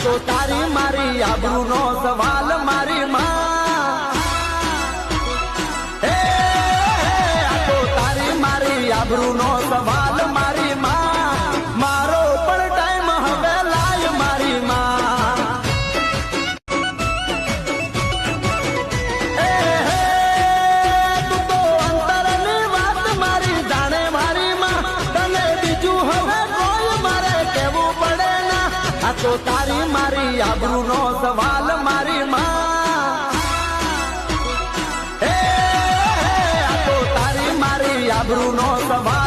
તો તારી મારી આબરૂ નો સવાલ મારી માં, આ તો તારી મારી આબરૂ નો સવાલ મારી માં, મારો પણ ટાઈમ હવે લાય મારી માં. તું તો અંતરની વાત મારી જાણે મારી માં, તને બીજું હવે કોઈ મારે કેવું પડે ના. આ તો તારી મારી આબરૂ નો સવાલ મારી માં, આ તો તારી મારી આબરૂ નો સવાલ.